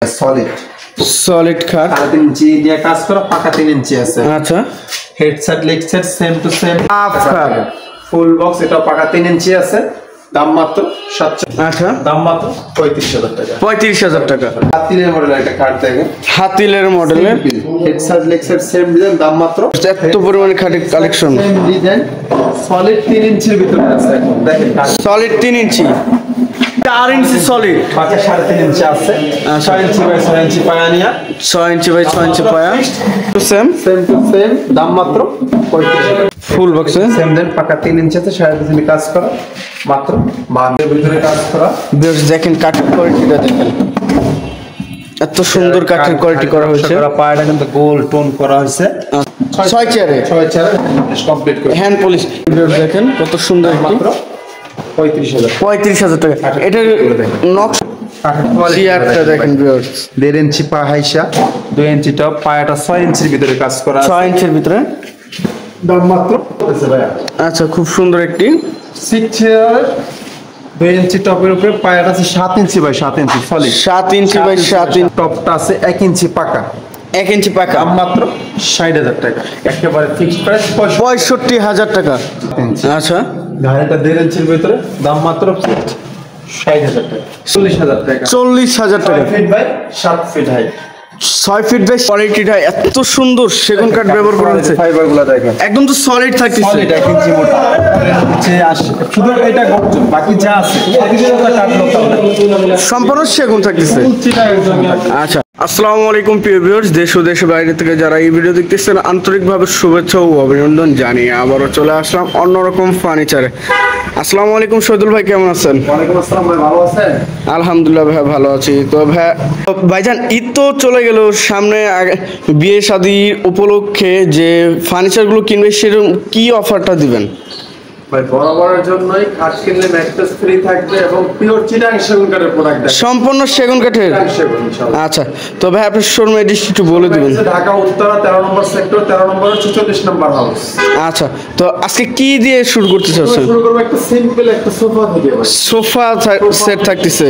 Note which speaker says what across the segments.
Speaker 1: Solid
Speaker 2: solid খাট
Speaker 1: 3.5 ইঞ্চি দিয়ে কাজ করা, পাকা 3 ইঞ্চি আছে।
Speaker 2: আচ্ছা,
Speaker 1: headset leg set same to same
Speaker 2: half খাট
Speaker 1: ফুল বক্স, এটা পাকা 3 ইঞ্চি আছে। দাম মাত্র 700।
Speaker 2: আচ্ছা,
Speaker 1: দাম মাত্র 35,000 টাকা।
Speaker 2: 35,000 টাকা।
Speaker 1: হাতিলের মডেল একটা কাঠ দেখেন,
Speaker 2: হাতিলের মডেলের
Speaker 1: headset leg set same design, দাম মাত্র
Speaker 2: এত পরিমাণে খাটের কালেকশন।
Speaker 1: সেম ডিজাইন, সলিড 3 ইঞ্চির ভিতরে আছে। দেখেন
Speaker 2: সলিড 3 ইঞ্চি, 4 ইঞ্চি সলিড,
Speaker 1: পাকা 3.5 ইঞ্চি আছে। 6 ইঞ্চি বাই 6 ইঞ্চি পায়া নিয়া,
Speaker 2: 6 ইঞ্চি বাই 6 ইঞ্চি পায়া, সেম
Speaker 1: সেম টু সেম, দাম মাত্র 35,000।
Speaker 2: ফুল বক্সে
Speaker 1: সেম দেন, পাকা 3 ইঞ্চি আছে, 3.5 ইঞ্চি কাজ করা, মাত্র 52 এর ভিতরে কাজ করা।
Speaker 2: বেশ দেখেন কাঠের কোয়ালিটিটা দেখেন, এত সুন্দর কাঠের কোয়ালিটি করা হয়েছে।
Speaker 1: পায়াটা কিন্তু গোল টোন করা হয়েছে।
Speaker 2: 6 চেয়ারে
Speaker 1: 6 চেয়ারে কমপ্লিট করে
Speaker 2: হ্যান্ড পলিশ। দেখেন কত সুন্দর,
Speaker 1: মাত্র 35,000।
Speaker 2: 35,000 টাকা। এটার নকশা চেয়ারটা দেখেন ভিউয়ার্স,
Speaker 1: 1.5 ইঞ্চি পা হাইসা, 2 ইঞ্চি টপ, পায়াটা 6 ইঞ্চির ভিতরে কাজ করা,
Speaker 2: 6 ইঞ্চির ভিতরে।
Speaker 1: দাম মাত্র ভাইয়া।
Speaker 2: আচ্ছা, খুব সুন্দর একটি
Speaker 1: 6 চেয়ার, 2 ইঞ্চি টপের উপরে পায়াটা আছে 7 inch by 7 inch solid,
Speaker 2: 7 inch by 7 inch,
Speaker 1: টপটা আছে 1 ইঞ্চি পাকা,
Speaker 2: 1 ইঞ্চি পাকা।
Speaker 1: দাম মাত্র 60,000 টাকা। একেবারে ফিক্সড প্রাইস
Speaker 2: 65,000 টাকা। আচ্ছা,
Speaker 1: ধারেটা 1.5 ইঞ্চির ভিতরে, দাম মাত্র 60,000 টাকা। 40,000 টাকা।
Speaker 2: 40,000 টাকা।
Speaker 1: 6 feet by 7 feet high,
Speaker 2: 6 feet by কোয়ালিটিটা এত সুন্দর, সেগুন কাঠ ব্যবহার করা হয়েছে।
Speaker 1: ফাইবারগুলো দেখেন
Speaker 2: একদম তো সলিড থাকতেছে,
Speaker 1: সলিড 1 ইঞ্চি মোটা, হচ্ছে শুধু এটা গর্জন, বাকি যা আছে কাঠ লোকাল,
Speaker 2: সম্পূর্ণ সেগুন থাকতেছে। আচ্ছা, আসসালামু আলাইকুম প্রিয় ভিউয়ার্স, দেশ ও দেশের বাইরে থেকে যারা এই ভিডিও দেখতেছেন আন্তরিকভাবে শুভেচ্ছা ও অভিনন্দন জানিয়ে আবারও চলে আসলাম অন্যরকম ফার্নিচারে। আসসালামু আলাইকুম শহীদুল ভাই, কেমন আছেন?
Speaker 1: ওয়ালাইকুম আসসালাম ভাই, ভালো আছেন?
Speaker 2: আলহামদুলিল্লাহ ভাই, ভালো আছি। তো ভাইজান, ঈদ তো চলে গেল সামনে, বিয়ে শাদী উপলক্ষে যে ফার্নিচারগুলো কিনবে সেরকম কি অফারটা দিবেন?
Speaker 1: ভাই বরাবরের জন্যই খাট কিনলে ম্যাট্রেস ফ্রি থাকবে এবং পিওর চিটাং সেগুন কাঠের প্রোডাক্ট আছে,
Speaker 2: সম্পূর্ণ সেগুন কাঠের।
Speaker 1: সেগুন ইনশাআল্লাহ।
Speaker 2: আচ্ছা, তো ভাই আপনার শোরুম এড্রেস একটু বলে দিবেন।
Speaker 1: ঢাকা উত্তরা 13 নম্বর সেক্টর, 13 নম্বর 46 নম্বর হাউস।
Speaker 2: আচ্ছা, তো আজকে কি দিয়ে শুরু করতে চাচ্ছেন?
Speaker 1: শুরু করব একটা সিম্পল একটা সোফা থেকে ভাই।
Speaker 2: সোফা সেট থাকতেছে,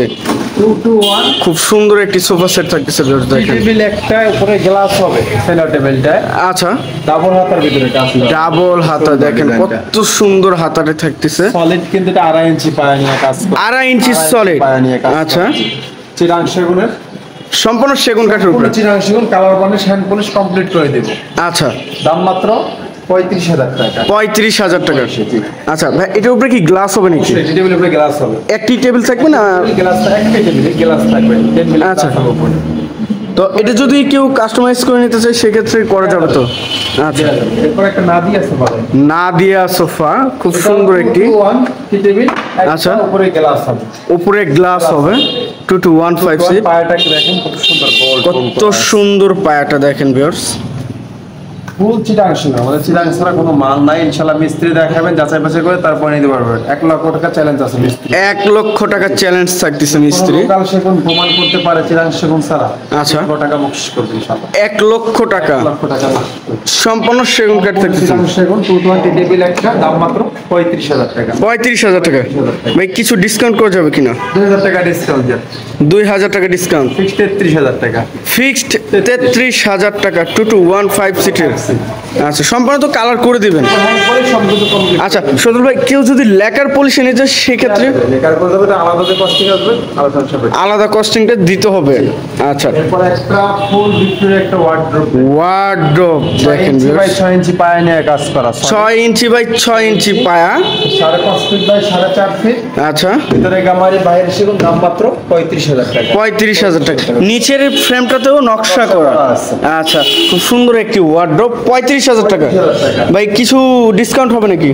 Speaker 1: 2 to 1
Speaker 2: খুব সুন্দর একটি সোফা সেট থাকতেছে দেখেন।
Speaker 1: টেবিল একটা, উপরে গ্লাস হবে সেন্টার টেবিলটা।
Speaker 2: আচ্ছা,
Speaker 1: ডাবল হাতার ভিতরে কাজ করা,
Speaker 2: ডাবল হাতা দেখেন কত সুন্দর হাতাটা থাকতেছে।
Speaker 1: সলিড কিন্তু এটা 2.5 ইঞ্চি পায়া নিয়ে কাজ করা,
Speaker 2: 2.5 ইঞ্চি সলিড।
Speaker 1: আচ্ছা,
Speaker 2: আচ্ছা,
Speaker 1: চিটাং সেগুনের
Speaker 2: সম্পূর্ণ সেগুন কাঠের উপরে,
Speaker 1: চিটাং সেগুন, colour varnish hand polish complete করে দেব।
Speaker 2: আচ্ছা,
Speaker 1: দাম মাত্র 35,000 টাকা।
Speaker 2: 35,000 টাকা। আচ্ছা ভাই, এটার উপরে কি গ্লাস হবে নাকি?
Speaker 1: এই টেবিলের উপরে গ্লাস হবে,
Speaker 2: একটি টেবিল থাকবে না?
Speaker 1: গ্লাসটা একটা টেবিলে গ্লাস থাকবে 10 মিলি।
Speaker 2: আচ্ছা, তো এটা যদি কেউ কাস্টমাইজ করে নিতে চায় সেক্ষেত্রে করা যাবে তো? আচ্ছা,
Speaker 1: এরপর একটা নাদি আছে পাবেন,
Speaker 2: নাদিয়া সোফা, খুব সুন্দর একটি।
Speaker 1: 2 to 1 টেবিল,
Speaker 2: আচ্ছা,
Speaker 1: উপরে গ্লাস হবে,
Speaker 2: উপরে গ্লাস হবে, 2 to 1 5 সিট।
Speaker 1: পায়াটা দেখেন কত সুন্দর গোল,
Speaker 2: কত সুন্দর পায়াটা দেখেন ভিউয়ার্স।
Speaker 1: ফুল চিটাং সেগুন, আমাদের চিটাং ছাড়া কোনো মাল নাই। ইনশাআল্লাহ মিস্ত্রি দেখাবেন, যাচাই বাছাই করে তারপর নিতে পারবেন। 1 লক্ষ টাকা চ্যালেঞ্জ আছে মিস্ত্রি,
Speaker 2: 1 লক্ষ টাকা চ্যালেঞ্জ থাকতেছে মিস্ত্রি।
Speaker 1: লোকাল সেগুন প্রমাণ করতে পারে চিটাং সেগুন ছাড়া,
Speaker 2: আচ্ছা,
Speaker 1: 1 লক্ষ টাকা বকশিশ করবে ইনশাআল্লাহ।
Speaker 2: 1 লক্ষ টাকা
Speaker 1: 1 লক্ষ টাকা বকশিশ করবে।
Speaker 3: সম্পূর্ণ সেগুন কাঠ থাকতেছে।
Speaker 1: চিটাং সেগুন 220 টেবিল একটা, দাম মাত্র 35,000 টাকা।
Speaker 3: 35,000 টাকা। ভাই কিছু ডিসকাউন্ট করা যাবে কিনা?
Speaker 1: 2,000 টাকা ডিসকাউন্ট দেন,
Speaker 2: 2,000 টাকা ডিসকাউন্ট।
Speaker 1: ফিক্সড 33,000 টাকা।
Speaker 2: ফিক্সড 33,000 টাকা, 2 to 1 5 সিটের। আচ্ছা, সম্পূর্ণ তো কালার করে দিবেন।
Speaker 1: হ্যাঁ, পরে সম্পূর্ণ কমপ্লিট।
Speaker 2: আচ্ছা সজল ভাই, কেউ যদি লেকার পলিশ নিয়ে যায় সেক্ষেত্রে
Speaker 1: লেকার করে যাবে, আলাদা যে কস্টিং আসবে আলাদা হবে,
Speaker 2: আলাদা কস্টিংটা দিতে হবে। আচ্ছা,
Speaker 1: এরপর একটা ফুল ভিক্টোরিয়া একটা ওয়ার্ডরোব,
Speaker 2: ওয়ার্ডরোব দেখেন
Speaker 1: 6 ইঞ্চি পায়া নিয়ে কাজ করা,
Speaker 2: 6 ইঞ্চি বাই 6 ইঞ্চি পায়া,
Speaker 1: 5.5 ফিট বাই 4.5 ফিট,
Speaker 2: আচ্ছা,
Speaker 1: ভিতরে গামারি বাইরে সেগুন, দাম মাত্র 35,000 টাকা।
Speaker 2: 35,000 টাকা। নিচের ফ্রেমটাতেও নকশা করা। আচ্ছা, খুব সুন্দর একটি ওয়ার্ডরোব, 35,000 টাকা। ভাই কিছু ডিসকাউন্ট হবে নাকি?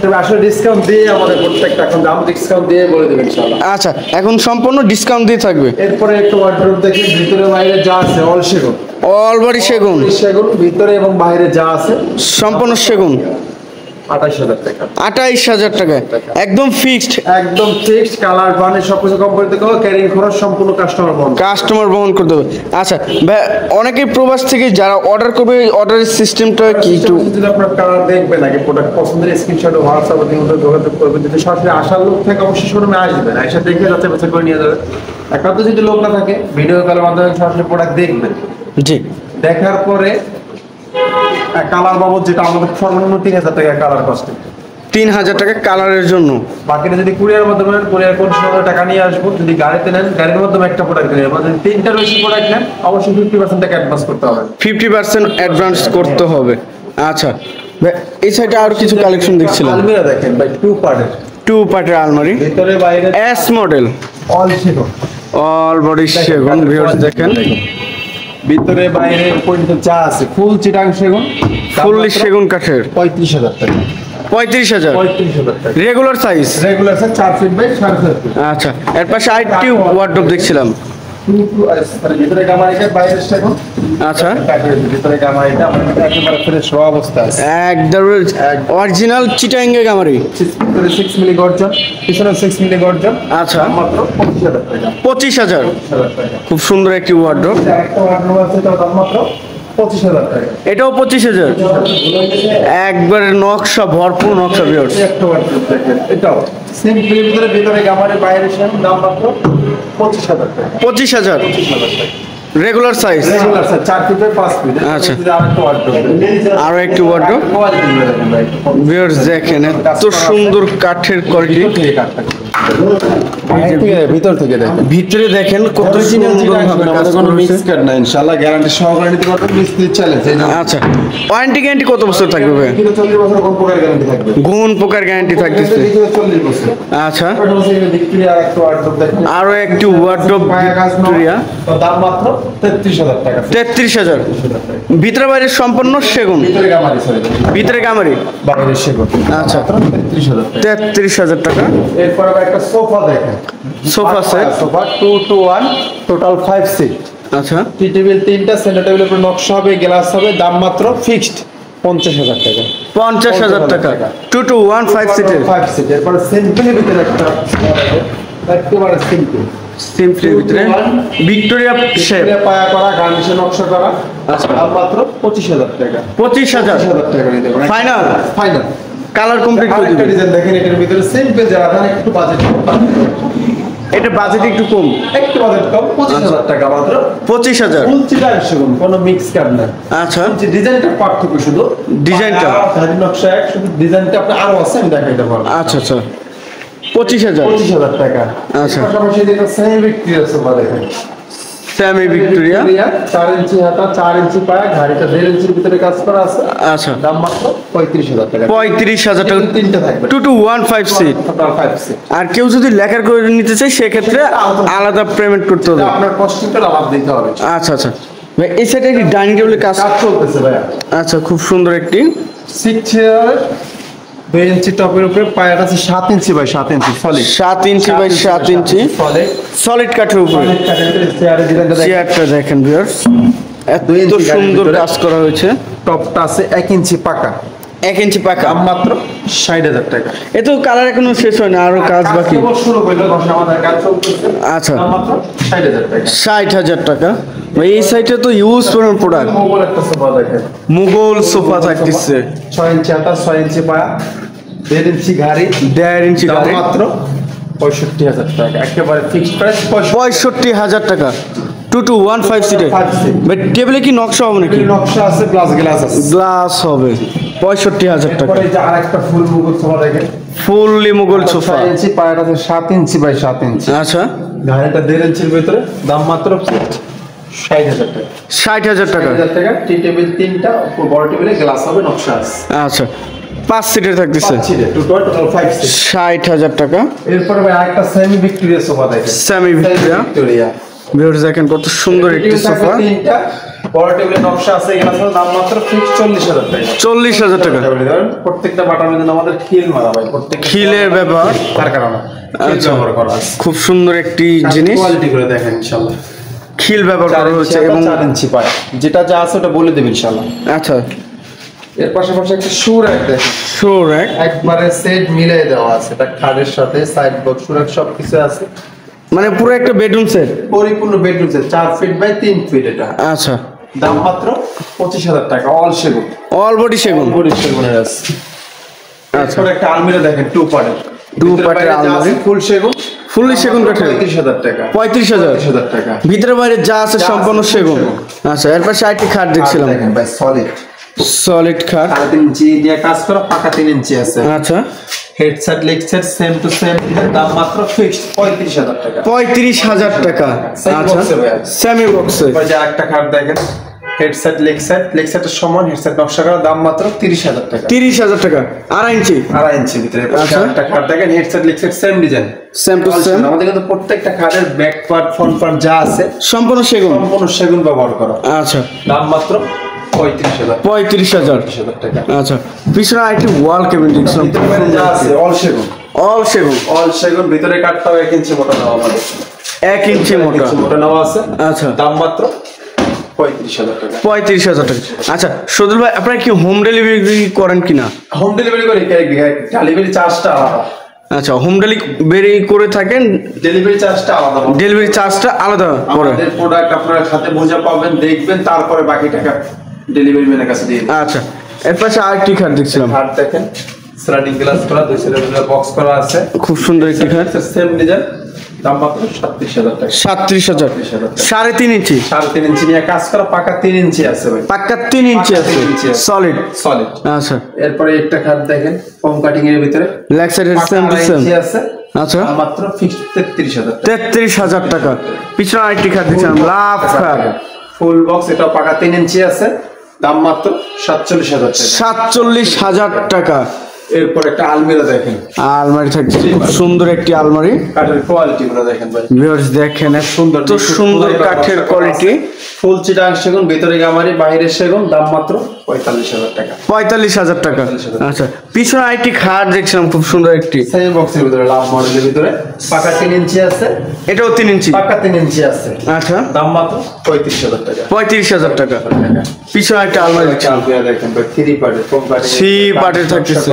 Speaker 1: তবে আসলে ডিসকাউন্ট দিয়ে আমাদের প্রত্যেকটা এখন দাম ডিসকাউন্ট দিয়ে বলে দেবেন ইনশাআল্লাহ।
Speaker 2: আচ্ছা, এখন সম্পূর্ণ ডিসকাউন্ট দিয়ে থাকবে।
Speaker 1: এরপরে একটা ওয়ার্ডরোব দেখি, ভিতরে বাইরে যা আছে অল সেগুন,
Speaker 2: অলবাড়ি সেগুন,
Speaker 1: সেগুন ভিতরে এবং বাইরে যা আছে
Speaker 2: সম্পূর্ণ সেগুন।
Speaker 1: 28,000 টাকা।
Speaker 3: 28,000 টাকা একদম ফিক্সড।
Speaker 1: একদম ফিক্সড, কালার বানিশ সবকিছু কোম্পানি থেকে, ক্যারিং খরচ সম্পূর্ণ কাস্টমার বহন।
Speaker 3: কাস্টমার বহন করতে হবে। আচ্ছা ভাই, অনেকেই প্রবাস থেকে যারা অর্ডার করবে, অর্ডারের সিস্টেমটা কি একটু?
Speaker 1: যদি আপনার কালার দেখবেন আগে, প্রোডাক্ট পছন্দের স্ক্রিনশট হোয়াটসঅ্যাপে দিয়ে যোগাযোগ করবেন। যদি সরাসরি আসার লোক থাকে অবশ্যই শোরুমে আসবেন, এসে দেখে যাচাই বাছাই করে নিয়ে যাবেন। একটা তো যদি লোক না থাকে, ভিডিও কলের মাধ্যমে সরাসরি প্রোডাক্ট দেখবেন,
Speaker 3: জি
Speaker 1: দেখার পরে কালার বাবদ যেটা আমাদের সর্বনিম্ন 3,000 টাকা কালার কস্ট।
Speaker 3: 3,000 টাকা কালারের জন্য।
Speaker 1: বাকিটা যদি কুরিয়ার মাধ্যমে নেন, কুরিয়ার কোন সময় টাকা নিয়ে আসবো। যদি গাড়িতে নেন, গাড়ির মাধ্যমে একটা প্রোডাক্ট নেন। যদি 3টার বেশি প্রোডাক্ট নেন, অবশ্যই 50% টাকা অ্যাডভান্স করতে হবে।
Speaker 3: 50% অ্যাডভান্স করতে হবে। আচ্ছা ভাই, এই সাইডে আরো কিছু কালেকশন দেখছিলাম।
Speaker 1: আলমিরা দেখেন ভাই, 2 পার্টের,
Speaker 3: 2 পার্টের আলমারি,
Speaker 1: ভিতরে বাইরে
Speaker 3: এস মডেল,
Speaker 1: অল সেগুন,
Speaker 3: অল বডি সেগুন। ভিউয়ার্স দেখেন,
Speaker 1: ভিতরে বাইরে পর্যন্ত যা আছে ফুল চিটাং সেগুন,
Speaker 3: ফুললি সেগুন কাঠের।
Speaker 1: 35,000 টাকা।
Speaker 3: 35,000
Speaker 1: 35,000 টাকা
Speaker 3: regular size.
Speaker 1: Regular sir 4 feet by 4.5 feet.
Speaker 3: আচ্ছা, এর পাশে আরেকটি ওয়ার্ডরোব দেখছিলাম।
Speaker 1: ভিতরে গামারিটা, বাইরে সেগুন।
Speaker 3: আচ্ছা,
Speaker 1: ভিতরে গামারিটা আমাদের একেবারে ফ্রেশ র অবস্থা আছে।
Speaker 3: একদম অরিজিনাল চিটাঙ্গে গামারি।
Speaker 1: ভিতরে 6 মিলি গর্জন, পিছনে 6 মিলি গর্জন।
Speaker 3: আচ্ছা,
Speaker 1: মাত্র 25,000 টাকা।
Speaker 3: 25,000।
Speaker 1: 25,000 টাকা।
Speaker 3: খুব সুন্দর একটি ওয়ার্ডরোব।
Speaker 1: একটা ওয়ার্ডরোব আছে, তার দাম মাত্র 25,000 টাকা।
Speaker 3: এটাও 25,000। একবারে নকশা, ভরপুর নকশা। ভিউয়ার্স
Speaker 1: একটা ওয়ার্ডরোব দেখেন, এটাও সিম্পলের ভিতরে, ভিতরে গামারি, বাইরে সেম, দাম মাত্র 25,000 টাকা।
Speaker 3: 25,000
Speaker 1: 25,000 টাকা।
Speaker 3: Regular size.
Speaker 1: Regular sir 4 feet by 5 feet.
Speaker 3: আচ্ছা।
Speaker 1: আরেকটা ওয়ার্ডরোব,
Speaker 3: আরো একটি ওয়ার্ডরোব।
Speaker 1: কোয়ালিটি দেখেন ভাই।
Speaker 3: ভিউয়ার্স দেখেন, এত সুন্দর কাঠের কোয়ালিটি।
Speaker 1: ভিতর থেকে দেখেন,
Speaker 3: ভিতরে দেখেন কত
Speaker 1: অরিজিনাল
Speaker 3: সুন্দর ভাবে কাজ
Speaker 1: কোনো
Speaker 3: করেছে।
Speaker 1: মিক্স কাট না, ইনশাআল্লাহ গ্যারান্টি সহকারে নিতে পারবেন। মিস্ত্রি চ্যালেঞ্জ।
Speaker 3: আচ্ছা, ওয়ারেন্টি গ্যারান্টি কত বছর থাকবে ভাই?
Speaker 1: কিন্তু 40 বছর কোন প্রকার গ্যারান্টি থাকবে?
Speaker 3: গুণ প্রকার গ্যারান্টি থাকতেছে।
Speaker 1: 40 বছর।
Speaker 3: আচ্ছা,
Speaker 1: ভিক্টোরিয়া একটা ওয়ার্ডরোব দেখেন,
Speaker 3: আরো একটি ওয়ার্ডরোব
Speaker 1: পায়া কাজ না,
Speaker 3: ভিক্টোরিয়া।
Speaker 1: তো দাম মাত্র 33,000 টাকা।
Speaker 3: 33,000। ভিতরে বাইরে সম্পূর্ণ সেগুন।
Speaker 1: ভিতরে গামারি, সরি
Speaker 3: ভিতরে গামারি,
Speaker 1: বাইরে সেগুন।
Speaker 3: আচ্ছা।
Speaker 1: মাত্র 33,000 টাকা।
Speaker 3: 33,000 টাকা।
Speaker 1: এরপর আবার একটা সোফা দেখেন,
Speaker 3: sofa set.
Speaker 1: Sofa 2 to 1, total 5 seat.
Speaker 3: আচ্ছা,
Speaker 1: টি টেবিল 3টা, সেন্টার টেবিলের উপর নকশা হবে, গ্লাস হবে, দাম মাত্র ফিক্সড 50,000 টাকা।
Speaker 3: 50,000 টাকা। 2 to 1 5 সিটের।
Speaker 1: 5 সিট। এরপর সিম্পলের ভিতরে একটা একেবারে সিম্পল,
Speaker 3: সিম্পলের ভিতরে ভিক্টোরিয়া শেপ।
Speaker 1: পায়া করা, গার্নিশের নকশা করা, দাম মাত্র 25,000 টাকা।
Speaker 3: 25,000
Speaker 1: 25,000 টাকা নিতে পারেন।
Speaker 3: ফাইনাল।
Speaker 1: ফাইনাল।
Speaker 3: কালার কমপ্লিট করে
Speaker 1: আরেকটা
Speaker 3: দিবেন।
Speaker 1: ডিজাইন দেখেন, এটার ভিতরে সিম্পল, যারা একটু বাজেট,
Speaker 3: এটা বাজেট একটু কম।
Speaker 1: একটু বাজেট কম, 25,000 টাকা মাত্র।
Speaker 3: 25,000।
Speaker 1: ফুল চিটার সেগুন, কোনো মিক্স কাট না।
Speaker 3: আচ্ছা,
Speaker 1: যে ডিজাইনটা পার্থক্য শুধু,
Speaker 3: ডিজাইনটা।
Speaker 1: ধারি নকশা এক, শুধু ডিজাইনটা আপনি আরো আছে, আমি দেখাইতে পারবো।
Speaker 3: আচ্ছা আচ্ছা, 25,000।
Speaker 1: 25,000 টাকা।
Speaker 3: আচ্ছা।
Speaker 1: পাশাপাশি যেটা সেমি ভিক্টোরিয়া সোফা দেখেন,
Speaker 3: সেমি ভিক্টোরিয়া।
Speaker 1: 4 ইঞ্চি হাতা, 4 ইঞ্চি পায়া, ঘাড়িটা 1.5 ইঞ্চির ভিতরে কাজ করা আছে।
Speaker 3: আচ্ছা,
Speaker 1: দাম মাত্র 35,000 টাকা।
Speaker 3: 35,000 টাকা।
Speaker 1: তিনটা থাকবে,
Speaker 3: 2 to 1 5 সিট।
Speaker 1: Total 5 sheet.
Speaker 3: আর কেউ যদি লেখার করে নিতে চায় সেক্ষেত্রে আলাদা পেমেন্ট করতে হবে।
Speaker 1: আপনার কস্টিংটা আলাদা দিতে হবে।
Speaker 3: আচ্ছা আচ্ছা ভাই, এই সাইডে একটি ডাইনিং টেবিলের কাজ।
Speaker 1: কাজ চলতেছে ভাইয়া।
Speaker 3: আচ্ছা, খুব সুন্দর একটি
Speaker 1: 6 চেয়ার, 2 ইঞ্চি টপের উপরে, পায়াটা আছে 7 inch by 7 inch solid.
Speaker 3: 7 inch by 7 inch
Speaker 1: solid.
Speaker 3: Solid কাঠের উপরে।
Speaker 1: চেয়ারের ডিজাইনটা দেখেন,
Speaker 3: চেয়ারটা দেখেন ভিউয়ার্স, এত
Speaker 1: 2 ইঞ্চি
Speaker 3: সুন্দর
Speaker 1: ভিতরে।
Speaker 3: কাজ করা হয়েছে।
Speaker 1: টপটা আছে 1 ইঞ্চি পাকা,
Speaker 3: 1 ইঞ্চি পাকা।
Speaker 1: দাম মাত্র 60,000 টাকা।
Speaker 3: এ তো কালার এখনো শেষ হয় না, আরো কাজ বাকি।
Speaker 1: কেবল শুরু করলে, ঘষা আমাদের কাজ চলতেছে।
Speaker 3: আচ্ছা,
Speaker 1: দাম মাত্র 60,000 টাকা।
Speaker 3: 60,000 টাকা। ভাই, এই সাইডে তো ইউজ করার প্রোডাক্ট।
Speaker 1: মোবাইল একটা সোফা দেখেন,
Speaker 3: মুঘল সোফা থাকতেছে।
Speaker 1: 6 ইঞ্চি হাতা, 6 ইঞ্চি পায়া, 1.5 ইঞ্চি ঘাড়ি,
Speaker 3: 1.5 ইঞ্চি
Speaker 1: দাম
Speaker 3: গাড়ি।
Speaker 1: মাত্র 65,000 টাকা। একেবারে ফিক্সড প্রাইস
Speaker 3: 65,000 টাকা। 2 to 1 5 সিটের।
Speaker 1: 5 সিট।
Speaker 3: ভাই, টেবিলে কি নকশা হবে নাকি?
Speaker 1: নকশা আছে, প্লাস গ্লাস আছে।
Speaker 3: গ্লাস হবে। 65,000 টাকা।
Speaker 1: এরপরে এই যে আরেকটা ফুল মুগল সোফা দেখেন,
Speaker 3: ফুললি মুঘল সোফা।
Speaker 1: 6 ইঞ্চি, পায়াটা আছে 7 ইঞ্চি বাই 7 ইঞ্চি,
Speaker 3: আচ্ছা,
Speaker 1: ঘাড়িটা 1.5 ইঞ্চির ভিতরে, দাম মাত্র 60,000 টাকা।
Speaker 3: 60,000 টাকা।
Speaker 1: 60,000 টাকা। টি টেবিল 3টা, উপর বড় টেবিলে গ্লাস হবে, নকশা আছে।
Speaker 3: আচ্ছা, 5 সিটের থাকতেছে।
Speaker 1: Total 5 seat.
Speaker 3: 60,000 টাকা।
Speaker 1: এরপরে ভাই আরেকটা সেমি ভিক্টোরিয়া সোফা দেখেন,
Speaker 3: সেমি ভিক্টোরিয়া।
Speaker 1: ভিক্টোরিয়া
Speaker 3: ভিউয়ার্স দেখেন কত সুন্দর একটি সোফা।
Speaker 1: 3টা, বড় টেবিলে নকশা আছে, গ্লাস আছে, দাম মাত্র ফিক্স 40,000 টাকা।
Speaker 3: 40,000 টাকা।
Speaker 1: প্রত্যেকটা বাটামের জন্য আমাদের খিল মারা ভাই, প্রত্যেক
Speaker 3: খিলের ব্যবহার।
Speaker 1: তার কারণে খিল
Speaker 3: আচ্ছা।
Speaker 1: ব্যবহার করা আছে।
Speaker 3: খুব সুন্দর একটি জিনিস,
Speaker 1: কোয়ালিটি করে দেখেন ইনশাআল্লাহ।
Speaker 3: খিল ব্যবহার করা হয়েছে এবং
Speaker 1: 4 ইঞ্চি পায়, যেটা যা আছে ওটা বলে দেব ইনশাআল্লাহ।
Speaker 3: আচ্ছা,
Speaker 1: এর পাশাপাশি একটা শু র্যাক দেখেন,
Speaker 3: শো র্যাক,
Speaker 1: একবারে সেট মিলাই দেওয়া আছে, এটা খাটের সাথে সাইড বক্স শু র্যাক সবকিছু আছে,
Speaker 3: মানে পুরো একটা বেডরুম সেট।
Speaker 1: পরিপূর্ণ bedroom set, 4 feet by 3 feet. এটা
Speaker 3: আচ্ছা,
Speaker 1: দাম মাত্র 25,000 টাকা, অল সেগুন,
Speaker 3: অল বডি সেগুন।
Speaker 1: বডি সেগুনের আছে।
Speaker 3: আচ্ছা,
Speaker 1: তারপর একটা আলমিরা দেখেন, 2 পার্টের,
Speaker 3: 2 পার্টের আলমারি,
Speaker 1: ফুল সেগুন,
Speaker 3: ফুললি সেগুন কাঠের,
Speaker 1: 35,000 টাকা,
Speaker 3: 35,000
Speaker 1: টাকা।
Speaker 3: ভিতরে বাইরে যা আছে সম্পূর্ণ সেগুন। আচ্ছা, এরপর সাইডটি খাট দেখছিলাম,
Speaker 1: দেখেন ভাই, সলিড
Speaker 3: সলিড খাট।
Speaker 1: 3.5 ইঞ্চি দিয়ে কাজ করা, পাকা 3 ইঞ্চি আছে।
Speaker 3: আচ্ছা,
Speaker 1: headset leg set same to same, দাম মাত্র ফিক্সড 35,000 টাকা,
Speaker 3: 35,000 টাকা।
Speaker 1: Same
Speaker 3: আচ্ছা,
Speaker 1: box এ ভাই।
Speaker 3: সেমি বক্সে।
Speaker 1: এরপর যে একটা খাট দেখেন, হেডসেট লেগ সেটের সমান, হেডসেট নকশা করা, দাম মাত্র 30,000 টাকা,
Speaker 3: 30,000 টাকা, 2.5 ইঞ্চি,
Speaker 1: 2.5 ইঞ্চি ভিতরে।
Speaker 3: আচ্ছা।
Speaker 1: একটা খাট দেখেন, headset leg set same design,
Speaker 3: same to same,
Speaker 1: আমাদের কিন্তু প্রত্যেকটা খাটের ব্যাক পার্ট ফ্রন্ট পার্ট যা আছে
Speaker 3: সম্পূর্ণ সেগুন।
Speaker 1: সম্পূর্ণ সেগুন ব্যবহার করা,
Speaker 3: আচ্ছা,
Speaker 1: দাম মাত্র 35,000
Speaker 3: 35,000
Speaker 1: টাকা।
Speaker 3: আচ্ছা, পিছনে আরেকটি ওয়াল কেবিন দেখছিলাম,
Speaker 1: ভিতরে যা আছে অল সেগুন,
Speaker 3: অল সেগুন,
Speaker 1: অল সেগুন। ভিতরে কাঠটাও 1 ইঞ্চি মোটা নেওয়া, আমাদের
Speaker 3: 1 ইঞ্চি মোটা।
Speaker 1: মোটা নেওয়া আছে।
Speaker 3: আচ্ছা,
Speaker 1: দাম মাত্র 35,000 টাকা।
Speaker 3: 35,000 টাকা। আচ্ছা, সদুল ভাই, আপনারা কি হোম ডেলিভারি করেন কিনা?
Speaker 1: হোম ডেলিভারি করি, ডেলিভারি চার্জটা আলাদা,
Speaker 3: আচ্ছা, হোম ডেলিভারি করে থাকেন,
Speaker 1: ডেলিভারি চার্জটা আলাদা,
Speaker 3: ডেলিভারি চার্জটা আলাদা করে।
Speaker 1: আমাদের প্রোডাক্ট আপনারা হাতে বোঝা পাবেন, দেখবেন, তারপরে বাকি টাকা ডেলিভারি ম্যানের কাছে দিয়ে দিন।
Speaker 3: আচ্ছা, এর পাশে আরেকটি খাট দেখছিলাম,
Speaker 1: হাত দেখেন, স্লাইডিং গ্লাস করা, 2 সাইডে বক্স করা আছে,
Speaker 3: খুব সুন্দর একটি খাট,
Speaker 1: সেম ডিজাইন, দাম মাত্র 37,000 টাকা,
Speaker 3: 37,000, 3.5 ইঞ্চি,
Speaker 1: 3.5 ইঞ্চি নিয়ে কাজ করা, পাকা 3 ইঞ্চি আছে ভাই,
Speaker 3: পাক্কা 3 ইঞ্চি
Speaker 1: পাক্কা
Speaker 3: আছে,
Speaker 1: 3 ইঞ্চি আছে।
Speaker 3: সলিড।
Speaker 1: সলিড।
Speaker 3: আচ্ছা,
Speaker 1: এরপরে একটা খাট দেখেন, ফোম কাটিং এর ভিতরে,
Speaker 3: লেগ সাইডের
Speaker 1: পাকা
Speaker 3: সেম টু
Speaker 1: 2.5
Speaker 3: সেম।
Speaker 1: ইঞ্চি আছে,
Speaker 3: আচ্ছা,
Speaker 1: দাম মাত্র ফিক্সড 33,000 টাকা,
Speaker 3: 33,000 টাকা। পিছনে আরেকটি খাট দেখছিলাম, লাভ খাট,
Speaker 1: ফুল বক্স, এটা পাকা 3 ইঞ্চি আছে, দাম মাত্র 47,000 টাকা।
Speaker 3: 47,000 টাকা।
Speaker 1: এরপর একটা আলমিরা দেখেন,
Speaker 3: আলমারি থাকছে, খুব সুন্দর একটি আলমারি।
Speaker 1: কাঠের কোয়ালিটি গুলো দেখেন ভাই,
Speaker 3: ভিউয়ার্স দেখেন,
Speaker 1: সুন্দর,
Speaker 3: তো সুন্দর কাঠের কোয়ালিটি।
Speaker 1: ফুল চিটাং সেগুন, ভিতরে গামারি, বাইরে সেগুন, দাম মাত্র 45,000 টাকা,
Speaker 3: 45,000 টাকা। আচ্ছা, পিছনে আরেকটি খাট দেখছিলাম, খুব সুন্দর একটি,
Speaker 1: সেম বক্সের ভিতরে, লাভ মডেলের ভিতরে, পাকা 3 ইঞ্চি আছে,
Speaker 3: এটাও 3 ইঞ্চি,
Speaker 1: পাকা 3 ইঞ্চি আছে,
Speaker 3: আচ্ছা,
Speaker 1: দাম মাত্র 35,000 টাকা,
Speaker 3: 35,000 টাকা। পিছনে একটা আলমারি দেখছিলাম,
Speaker 1: আপনারা দেখেন ভাই, 3 পার্টের, কম পার্টের,
Speaker 3: 3 পার্টের থাকতেছে,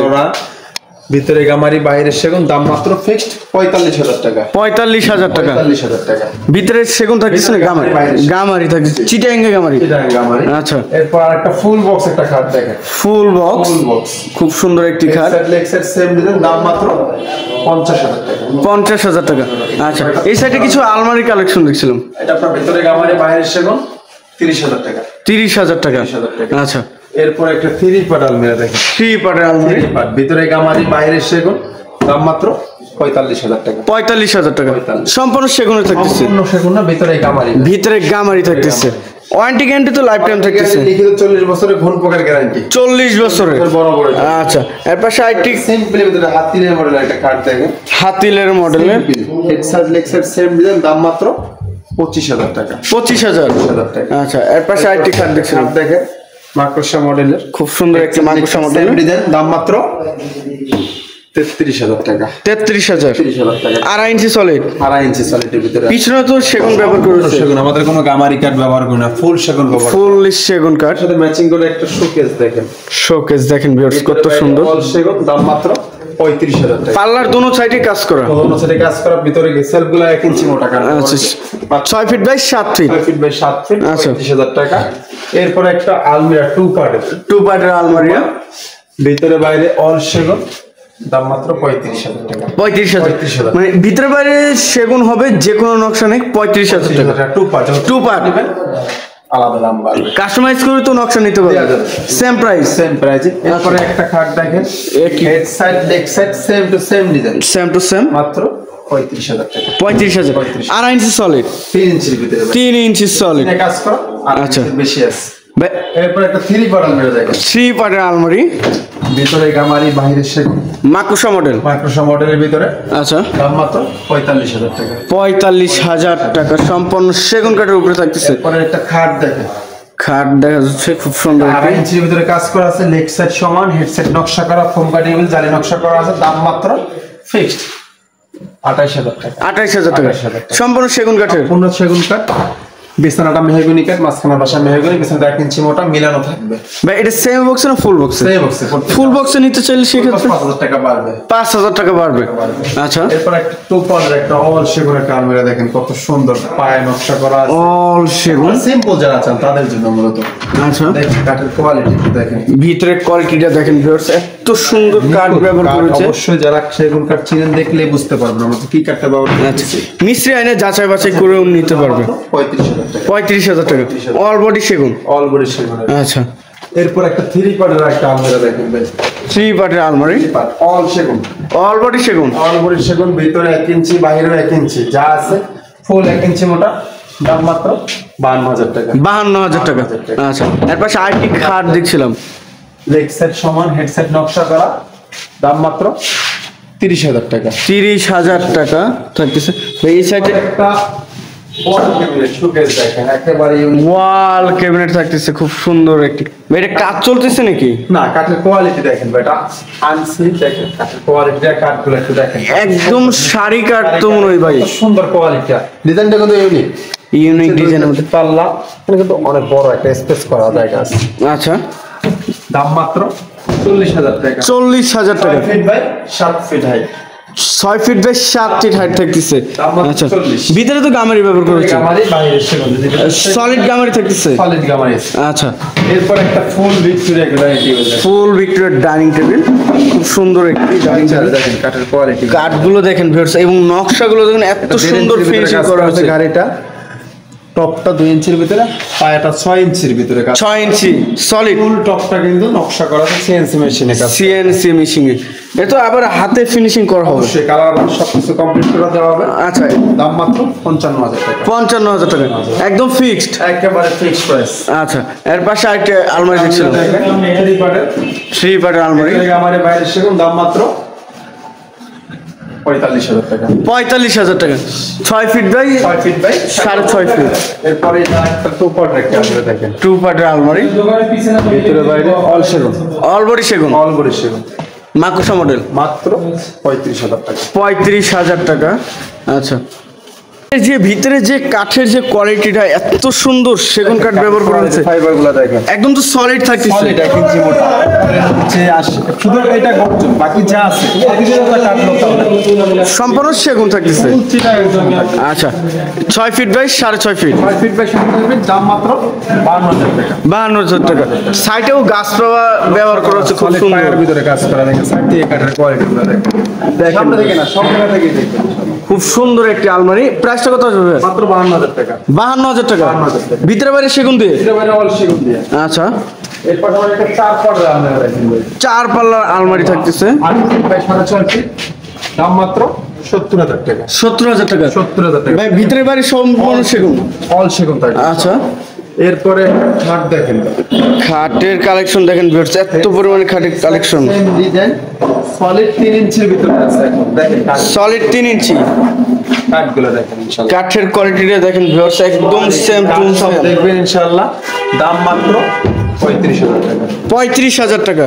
Speaker 1: ভিতরে গামারি, বাইরে সেগুন, দাম মাত্র ফিক্সড 45,000 টাকা,
Speaker 3: 45,000 টাকা।
Speaker 1: 45,000 টাকা।
Speaker 3: ভিতরে সেগুন থাকতেছে না, গামারি, গামারি থাকছে, চিটাঙ্গে গামারি।
Speaker 1: চিটাং গামারি।
Speaker 3: আচ্ছা,
Speaker 1: এরপর আরেকটা ফুল বক্স একটা খাট দেখেন,
Speaker 3: ফুল বক্স,
Speaker 1: ফুল বক্স,
Speaker 3: খুব সুন্দর একটি খাট,
Speaker 1: লেগ সেট সেম ডিজাইন, দাম মাত্র 50,000 টাকা,
Speaker 3: 50,000 টাকা। আচ্ছা, এই সাইডে কিছু আলমারি কালেকশন দেখছিলাম,
Speaker 1: এটা আপনার ভিতরে গামারি, বাইরে সেগুন, 30,000 টাকা,
Speaker 3: 30,000 টাকা।
Speaker 1: 30,000 টাকা।
Speaker 3: আচ্ছা,
Speaker 1: এরপর একটা 3 পার্ট আলমিরা দেখেন,
Speaker 3: 3 পার্টের আলমারি,
Speaker 1: 3 পার্ট, ভিতরে গামারি, বাইরে সেগুন, দাম মাত্র 45,000 টাকা,
Speaker 3: 45,000 টাকা।
Speaker 1: 45,000
Speaker 3: সম্পূর্ণ সেগুনের থাকতেছে,
Speaker 1: সম্পূর্ণ সেগুন না, ভিতরে গামারি,
Speaker 3: ভিতরে গামারি থাকতেছে, ওয়ারেন্টি গ্যারান্টি তো লাইফ টাইম থাকতেছে,
Speaker 1: লিখিত 40 বছরের ঘন পোকার গ্যারান্টি,
Speaker 3: 40 বছরের।
Speaker 1: বড় বড়।
Speaker 3: আচ্ছা, এর পাশে আরেকটি
Speaker 1: সিম্পল ভিতরে হাতিলের মডেল একটা কার্ড দেখেন,
Speaker 3: হাতিলের মডেলের,
Speaker 1: headset leg set same design, দাম মাত্র 25,000 টাকা,
Speaker 3: 25,000
Speaker 1: টাকা।
Speaker 3: আচ্ছা, এর পাশে আরেকটি খাট দেখছিলাম,
Speaker 1: কার্ড দেখেন, মাকড়সা মডেলের,
Speaker 3: খুব সুন্দর একটি মাকড়সা
Speaker 1: সেম
Speaker 3: মডেলের,
Speaker 1: ডিজাইন, দাম মাত্র 33,000 টাকা,
Speaker 3: 33,000,
Speaker 1: 30,000 টাকা,
Speaker 3: 2.5 ইঞ্চি সলিড।
Speaker 1: 2.5 ইঞ্চি সলিডের ভিতরে।
Speaker 3: পিছনে তো সেগুন ব্যবহার করেছে,
Speaker 1: সেগুন, আমাদের কোনো গামারি কাঠ ব্যবহার করি না, ফুল সেগুন ব্যবহার করি।
Speaker 3: ফুল সেগুন কাঠ।
Speaker 1: সাথে ম্যাচিং করে একটা শোকেস দেখেন,
Speaker 3: শোকেস দেখেন ভিউয়ার্স, কত সুন্দর।
Speaker 1: ফুল সেগুন, দাম মাত্র 35,000 টাকা,
Speaker 3: পাল্লার দোনো সাইডে কাজ করা।
Speaker 1: অন্য সাইডে কাজ করা, ভিতরে সেলফগুলো 1 ইঞ্চি মোটা কাঠ,
Speaker 3: আচ্ছা, 6 feet by 7 feet,
Speaker 1: 6 feet by 7 feet,
Speaker 3: আচ্ছা।
Speaker 1: 35,000 টাকা। এরপরে একটা আলমিরা 2 পার্টের,
Speaker 3: 2 পার্টের আলমারি,
Speaker 1: ভিতরে বাইরে অল সেগুন, দাম মাত্র 35,000 টাকা,
Speaker 3: 35,000। মানে ভিতরে বাইরে সেগুন হবে, যে কোনো নকশা নেই, 35,000 টাকা।
Speaker 1: 2 পার্ট,
Speaker 3: 2 পার্ট,
Speaker 1: আলাদা দাম বাড়বে,
Speaker 3: কাস্টমাইজ করে তো নকশা নিতে পারবে,
Speaker 1: দেয়া যাবে।
Speaker 3: সেম প্রাইস,
Speaker 1: সেম প্রাইসে। এরপরে একটা খাট দেখেন, head side leg side same to same design,
Speaker 3: same to same,
Speaker 1: মাত্র 35,000 টাকা,
Speaker 3: 35,000, 2.5 ইঞ্চি সলিড,
Speaker 1: 3 ইঞ্চির ভিতরে
Speaker 3: 3 ইঞ্চি সলিড।
Speaker 1: কাজ করা, আর
Speaker 3: আচ্ছা।
Speaker 1: বেশি আছে। এরপর একটা 3 পার্ট আলমিরা দেখেন,
Speaker 3: 3 পার্টের আলমারি,
Speaker 1: ভিতরে গামারি, বাইরে সেগুন,
Speaker 3: মাকুসা মডেল।
Speaker 1: মাইক্রোসফট মডেলের ভিতরে,
Speaker 3: আচ্ছা,
Speaker 1: দাম মাত্র 45,000 টাকা,
Speaker 3: 45,000 টাকা, সম্পূর্ণ সেগুন কাঠের উপরে থাকতেছে।
Speaker 1: এরপরে একটা খাট দেখেন,
Speaker 3: খাট দেখা যাচ্ছে, খুব সুন্দর।
Speaker 1: 2.5 ইঞ্চির ভিতরে কাজ করা আছে, লেগ সাইড সমান, হেডসেট নকশা করা, ফোম কাটেবল, জালি নকশা করা আছে, দাম মাত্র ফিক্সড 28,000 টাকা,
Speaker 3: 28,000 টাকা,
Speaker 1: 28,000 টাকা।
Speaker 3: সম্পূর্ণ সেগুন কাঠের।
Speaker 1: পূর্ণ সেগুন কাঠ, বিছানাটা মেহগনি কাঠ, মাঝখানে বাসা মেহগনি, বিছানাটা 1 ইঞ্চি মোটা মিলানো থাকবে।
Speaker 3: ভাই এটা সেম বক্স না ফুল বক্স?
Speaker 1: সেই বক্সে
Speaker 3: ফুল বক্সে নিতে চাইলে সেক্ষেত্রে
Speaker 1: 5000 টাকা বাড়বে।
Speaker 3: 5000 টাকা বাড়বে। আচ্ছা,
Speaker 1: এরপর একটা টুপার একটা অল সেগুন একটা আলমিরা দেখেন কত সুন্দর পায়ে নকশা করা আছে।
Speaker 3: অল সেগুন,
Speaker 1: সিম্পল যারা চান তাদের জন্য মূলত।
Speaker 3: আচ্ছা,
Speaker 1: দেখেন কাঠের কোয়ালিটি দেখেন,
Speaker 3: ভিতরের কোয়ালিটিটা দেখেন ভিউয়ার্স, এত সুন্দর কাঠ ব্যবহার করেছে।
Speaker 1: অবশ্যই যারা সেগুন কাঠ চিনেন দেখলে বুঝতে পারবেন আমরা কি কাঠটা ব্যবহার
Speaker 3: আচ্ছা,
Speaker 1: করছি।
Speaker 3: মিস্ত্রি আইনে যাচাই বাছাই করেও নিতে পারবে।
Speaker 1: 35000 টাকা
Speaker 3: 35000 টাকা অল বডি সেগুন।
Speaker 1: অল বডি সেগুন।
Speaker 3: আচ্ছা,
Speaker 1: এরপর একটা 3 পার্টের একটা আলমিরা দেখেন ভাই,
Speaker 3: 3 পার্টের আলমারি,
Speaker 1: অল সেগুন,
Speaker 3: অল বডি সেগুন।
Speaker 1: অল বডি সেগুন, ভিতরে 1 ইঞ্চি বাইরে 1 ইঞ্চি যা আছে, ফুল 1 ইঞ্চি মোটা, দাম মাত্র 52000 টাকা।
Speaker 3: 52000 টাকা। আচ্ছা, এর পাশে আরেকটি খাট দেখছিলাম,
Speaker 1: লেগ সেট সমান হেডসেট নকশা করা, দাম মাত্র 30000 টাকা।
Speaker 3: 30000 টাকা থাকতেছে। এই সাইডে
Speaker 1: একটা ওয়াল ক্যাবিনেট শোকেস দেখেন একেবারে ইউনিক।
Speaker 3: ওয়াল ক্যাবিনেট থাকতেছে, খুব সুন্দর একটি। ভাই এটা কাজ চলতেছে নাকি?
Speaker 1: না, কাঠের কোয়ালিটি দেখেন ভাই, এটা আনসি দেখেন কাঠের কোয়ালিটি, কাঠগুলো একটু দেখেন
Speaker 3: একদম শাড়ি কাঠ তো মনে হয় ভাই,
Speaker 1: কত সুন্দর কোয়ালিটি। ডিজাইনটা কিন্তু ইউনিক,
Speaker 3: ইউনিক ডিজাইনের মধ্যে।
Speaker 1: পাল্লা এখানে কিন্তু অনেক বড় একটা স্পেস করা জায়গা আছে।
Speaker 3: আচ্ছা,
Speaker 1: দাম মাত্র 40000 টাকা।
Speaker 3: 40000 টাকা।
Speaker 1: 6 feet by 7 feet height,
Speaker 3: 6 feet by 7 feet height থাকতেছে।
Speaker 1: দাম মাত্র
Speaker 3: আচ্ছা,
Speaker 1: 40।
Speaker 3: ভিতরে তো গামারি ব্যবহার করেছে,
Speaker 1: গামারি বাইরে সেগুন,
Speaker 3: সলিড গামারি থাকতেছে।
Speaker 1: সলিড গামারি।
Speaker 3: আচ্ছা,
Speaker 1: এরপর একটা ফুল ভিক্টোরিয়া ডাইনিং টেবিল
Speaker 3: ফুল ভিক্টোরিয়া ডাইনিং টেবিল, খুব সুন্দর একটি ডাইনিং টেবিল।
Speaker 1: দেখেন কাঠের কোয়ালিটি,
Speaker 3: কাঠগুলো দেখেন ভিউয়ার্স, এবং নকশাগুলো দেখেন এত সুন্দর ফিনিশিং করা আছে।
Speaker 1: গাড়িটা টপটা 2 ইঞ্চির ভিতরে, পায়াটা 6 ইঞ্চির ভিতরে কাজ,
Speaker 3: 6 ইঞ্চি সলিড।
Speaker 1: ফুল টপটা কিন্তু নকশা করা আছে সিএনসি মেশিনে কাজ।
Speaker 3: সিএনসি মেশিনে, এটা আবার হাতে ফিনিশিং করা হবে।
Speaker 1: অবশ্যই কালার সবকিছু কমপ্লিট করে দেওয়া হবে।
Speaker 3: আচ্ছা,
Speaker 1: দাম মাত্র 55000 টাকা,
Speaker 3: 55000 টাকা একদম ফিক্সড।
Speaker 1: একেবারে ফিক্সড প্রাইস।
Speaker 3: আচ্ছা, এর পাশে আরেকটা আলমারি দেখছিলাম, 3 পার্টের আলমারি,
Speaker 1: আমাদের বাইরে সেগুন, দাম মাত্র 45000 টাকা।
Speaker 3: 45000 টাকা, 6 feet by
Speaker 1: 6 feet by
Speaker 3: 6.5 feet.
Speaker 1: এরপরে একটা টুপার একটা আছে দেখেন,
Speaker 3: 2 পার্টের আলমারি,
Speaker 1: ভিতরে বাইরে অল সেগুন,
Speaker 3: অল বডি সেগুন,
Speaker 1: অল বডি সেগুন,
Speaker 3: মাকুসা মডেল,
Speaker 1: মাত্র 35000 টাকা।
Speaker 3: 35000 টাকা। আচ্ছা, এই যে ভিতরে যে কাঠের যে কোয়ালিটিটা এত সুন্দর, সেগুন কাঠ ব্যবহার করা হয়েছে,
Speaker 1: ফাইবারগুলো দেখেন
Speaker 3: একদম তো সলিড থাকতেছে।
Speaker 1: সলিড 1 ইঞ্চি মোটা, যে আসে শুধু এটা গর্জন, বাকি যা আছে এটা কাঠ লোকাল,
Speaker 3: সম্পূর্ণ সেগুন থাকতেছে।
Speaker 1: চিটাগাং।
Speaker 3: আচ্ছা, 6 feet by 6.5 feet,
Speaker 1: 6 feet by 7 feet, দাম মাত্র 52000 টাকা।
Speaker 3: 52000 টাকা। সাইডেও গাছপালা ব্যবহার করা হচ্ছে, খুব
Speaker 1: সলিড
Speaker 3: সুন্দর।
Speaker 1: পায়ের ভিতরে কাজ করা দেখেন, সাইড থেকে কাঠের কোয়ালিটিগুলো দেখেন, সামনে থেকে না সব জায়গা থেকে দেখবেন।
Speaker 3: খুব সুন্দর একটি আলমারি। প্রাইসটা কত আসবে?
Speaker 1: মাত্র 52000 টাকা।
Speaker 3: 52000 টাকা,
Speaker 1: 52000 টাকা।
Speaker 3: ভিতরে বাইরে সেগুন দিয়ে।
Speaker 1: এটা বাইরে অল সেগুন দিয়ে।
Speaker 3: আচ্ছা,
Speaker 1: এরপর আমরা একটা 4 পাল্লার আলমিরা দেখেন ভাই,
Speaker 3: 4 পাল্লার আলমারি থাকতেছে,
Speaker 1: 8 ফিট বাই 6.5 ফিট, দাম মাত্র 70000 টাকা।
Speaker 3: 70000 টাকা।
Speaker 1: 70000 টাকা,
Speaker 3: ভাই ভিতরে বাইরে সম্পূর্ণ সেগুন।
Speaker 1: অল সেগুন থাকে।
Speaker 3: আচ্ছা,
Speaker 1: এরপরে খাট দেখেন,
Speaker 3: খাটের কালেকশন দেখেন ভিউয়ার্স, এত পরিমাণে খাটের কালেকশন।
Speaker 1: সেম ডিজাইন, সলিড 3 ইঞ্চির ভিতরে আছে এখন দেখেন কাঠ,
Speaker 3: সলিড 3 ইঞ্চি,
Speaker 1: কাঠগুলো দেখেন ইনশাআল্লাহ,
Speaker 3: কাঠের কোয়ালিটিটা দেখেন ভিউয়ার্স, একদম সেম টু
Speaker 1: সব
Speaker 3: সেম।
Speaker 1: দেখবেন ইনশাআল্লাহ। দাম মাত্র 35000 টাকা।
Speaker 3: 35000 টাকা,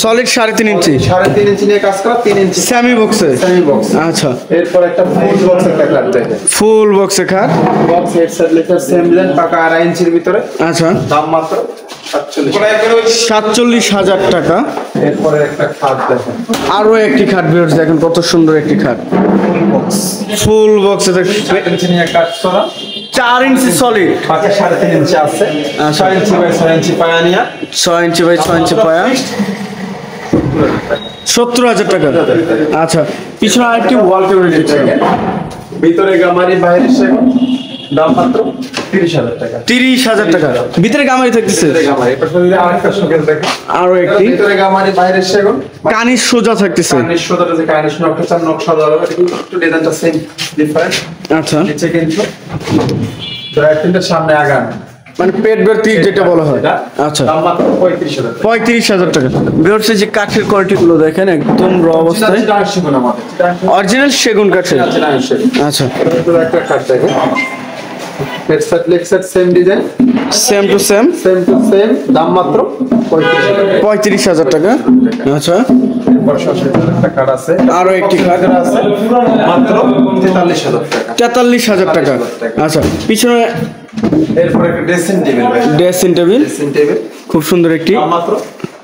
Speaker 3: সলিড 3.5 ইঞ্চি,
Speaker 1: 3.5 ইঞ্চি নিয়ে কাজ করা, 3 ইঞ্চি
Speaker 3: সেমি বক্সে।
Speaker 1: Semi box.
Speaker 3: আচ্ছা,
Speaker 1: এরপর একটা ফুল বক্স একটা কাঠ দেখেন,
Speaker 3: ফুল বক্সে খাট।
Speaker 1: বক্স হেডসেট লেখার সেম ডিজাইন, পাকা 2.5 ইঞ্চির ভিতরে,
Speaker 3: আচ্ছা,
Speaker 1: দাম মাত্র 47।
Speaker 3: 47000 টাকা।
Speaker 1: এরপরে একটা খাট দেখেন,
Speaker 3: আরো একটি খাট ভিউয়ার্স দেখেন, কত সুন্দর একটি খাট,
Speaker 1: বক্স
Speaker 3: ফুল বক্সে দেখেন,
Speaker 1: 4 ইঞ্চি নিয়ে কাজ করা,
Speaker 3: 4 ইঞ্চি সলিড,
Speaker 1: পাকা 3.5 ইঞ্চি আছে, 6 ইঞ্চি বাই 6 ইঞ্চি পায়া নিয়া,
Speaker 3: 6 ইঞ্চি বাই 6 ইঞ্চি পায়া, 70000 টাকা। আচ্ছা, পিছনে আরেকটি ওয়াল ক্যাবিনেট দেখছেন,
Speaker 1: ভিতরে গামারি বাইরে সেগুন, দাম মাত্র 30000 টাকা।
Speaker 3: 30000 টাকা, ভিতরে গামারি থাকতেছে।
Speaker 1: ভিতরে গামারি, এরপর যদি আরেকটা শোকেস দেখেন,
Speaker 3: আরো একটি
Speaker 1: ভিতরে গামারি বাইরে সেগুন,
Speaker 3: কানির সোজা থাকতেছে।
Speaker 1: কার্নিশ সোদাটা যে কার্নিশ নকশা নকশা দেওয়া হবে, এটা কিন্তু একটু ডিজাইনটা সেম ডিফারেন্ট।
Speaker 3: আচ্ছা,
Speaker 1: নিচে কিন্তু ড্রাইভিংটা সামনে আগান,
Speaker 3: মানে পেট ভর্তি যেটা বলা হয়।
Speaker 1: এটা
Speaker 3: আচ্ছা,
Speaker 1: দাম মাত্র 35000 টাকা।
Speaker 3: 35000 টাকা। ভিউয়ার্স, যে কাঠের কোয়ালিটি গুলো দেখেন, একদম র অবস্থায়,
Speaker 1: চিটাগাং সেগুন আমাদের,
Speaker 3: অরিজিনাল সেগুন কাঠের।
Speaker 1: চিটাগাং সেগুন।
Speaker 3: আচ্ছা,
Speaker 1: এরপর একটা কাঠ দেখেন, headset লেগসেট same design,
Speaker 3: same to same,
Speaker 1: same to same, দাম মাত্র 35000 টাকা।
Speaker 3: 35000 টাকা। আচ্ছা,
Speaker 1: এরপর সরাসরি একটা কাঠ আছে,
Speaker 3: আরো একটি কাঠ
Speaker 1: আছে মাত্র 43000 টাকা।
Speaker 3: 43000 টাকা। আচ্ছা, পিছনে
Speaker 1: এরপরে একটা ড্রেসিং টেবিল ভাই,
Speaker 3: ড্রেসিং টেবিল
Speaker 1: ড্রেসিং টেবিল
Speaker 3: খুব সুন্দর একটি
Speaker 1: দাম মাত্র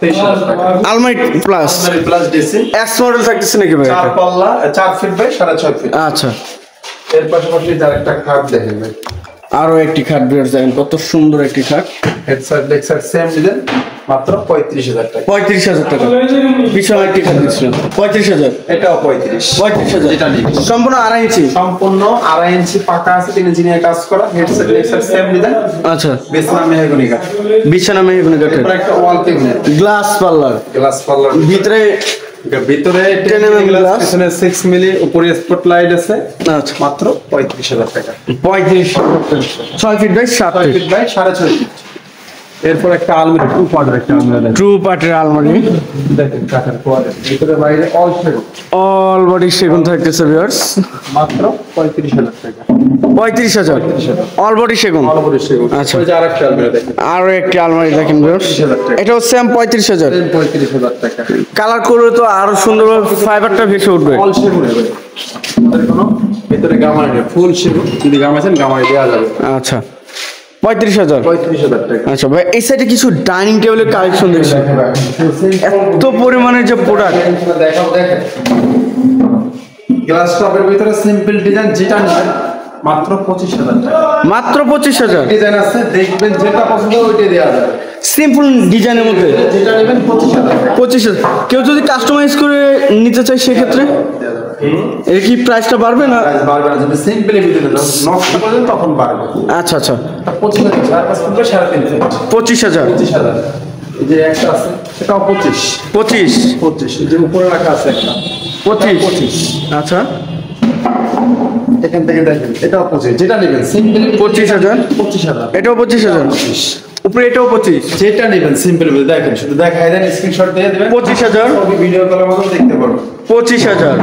Speaker 1: 23,000 টাকা।
Speaker 3: আলমারি প্লাস
Speaker 1: আলমারি প্লাস ড্রেসিং,
Speaker 3: এক্স মডেল থাকতেছে নাকি ভাই
Speaker 1: 4 পাল্লা 4 ফিট বাই 6.5 ফিট।
Speaker 3: আচ্ছা
Speaker 1: এর পাশাপাশি যার একটা খাট দেখেন ভাই,
Speaker 3: আরো একটি খাট বিয়ার দেখেন কত সুন্দর একটি খাট,
Speaker 1: head side leg side same design, মাত্র 35,000 টাকা।
Speaker 3: 35,000 টাকা। পিছনে একটি খাট দিচ্ছিলাম 35,000।
Speaker 1: এটাও 35,000 যেটা নিন।
Speaker 3: সম্পূর্ণ 2.5 ইঞ্চি,
Speaker 1: সম্পূর্ণ 2.5 ইঞ্চি পাকা আছে, 3 ইঞ্চি নিয়ে কাজ করা, head side leg side same design,
Speaker 3: আচ্ছা
Speaker 1: বিছনা মেহগনি কাঠ।
Speaker 3: বিছানা মেহগনি কাঠের,
Speaker 1: এরপর একটা ওয়াল ক্যাবিনেট,
Speaker 3: গ্লাস পাল্লার,
Speaker 1: গ্লাস পাল্লার,
Speaker 3: ভিতরে
Speaker 1: ভিতরে 10 mm গ্লাস, পিছনে 6 মিলি, উপরে স্পট লাইট আছে,
Speaker 3: আচ্ছা
Speaker 1: মাত্র 35,000 টাকা।
Speaker 3: 35,000 6 feet by 7
Speaker 1: 6
Speaker 3: feet
Speaker 1: feet by 6.5 feet. এরপর একটা আলমারি, 2 পার্টের একটা আলমারি
Speaker 3: ট্রু পার্টের আলমারি,
Speaker 1: দেখেন কাঠের কোয়ালিটি, ভিতরে বাইরে অল সেগুন,
Speaker 3: অল বডি সেগুন থাকতেছে ভিউয়ার্স,
Speaker 1: মাত্র 35,000 টাকা।
Speaker 3: 35,000 অল বডি সেগুন।
Speaker 1: অল বডি সেগুন।
Speaker 3: আচ্ছা।
Speaker 1: ওই যে আরেকটা আলমারি দেখেন,
Speaker 3: আরো একটি আলমারি দেখেন ভিউয়ার্স,
Speaker 1: 35,000 টাকা।
Speaker 3: এটাও সেম 35,000।
Speaker 1: 35,000 টাকা।
Speaker 3: কালার করলে তো আরো সুন্দরভাবে ফাইবারটা ভেসে উঠবে।
Speaker 1: অল সেগুন হবে, আমাদের কোনো ভিতরে গামারি নেই, ফুল সেগুন, যদি গামাছেন গামারি দেওয়া যাবে।
Speaker 3: আচ্ছা 35,000।
Speaker 1: 35,000 টাকা।
Speaker 3: আচ্ছা ভাই এই সাইডে কিছু ডাইনিং টেবিলের কালেকশন দেখছি, এত পরিমাণের যে প্রোডাক্ট,
Speaker 1: দেখাও দেখেন, গ্লাস টপের ভিতরে সিম্পল ডিজাইন যেটা নেবেন মাত্র 25,000 টাকা।
Speaker 3: মাত্র 25,000।
Speaker 1: ডিজাইন আছে, দেখবেন যেটা পছন্দ ওইটাই দেওয়া যাবে,
Speaker 3: সিম্পল ডিজাইনের মধ্যে
Speaker 1: যেটা নেবেন 25,000 টাকা
Speaker 3: 25,000। কেউ যদি কাস্টমাইজ করে নিতে চায় সেক্ষেত্রে এর কি প্রাইসটা বাড়বে না?
Speaker 1: প্রাইস বাড়বে না, যদি সিম্পলি ভিতরে নকশা করবেন তখন বাড়বে।
Speaker 3: আচ্ছা আচ্ছা
Speaker 1: 25,000, 4.5 ফুট 3.5 ফিট,
Speaker 3: 25,000।
Speaker 1: 25,000। এই যে একটা আছে সেটাও 25,
Speaker 3: 25
Speaker 1: এই যে উপরে রাখা আছে একটা
Speaker 3: 25। আচ্ছা
Speaker 1: এখান থেকে দেখেন, এটাও 25, যেটা নেবেন সিম্পলি
Speaker 3: 25,000।
Speaker 1: 25,000।
Speaker 3: এটাও 25,000, উপরে এটাও 25।
Speaker 1: যেটা নেবেন সিম্পল দেখেন, শুধু দেখাই দেন, স্ক্রিনশট দিয়ে দিবেন,
Speaker 3: 25,000।
Speaker 1: ছবি ভিডিও কলের মতো দেখতে পারবেন।
Speaker 3: 25,000।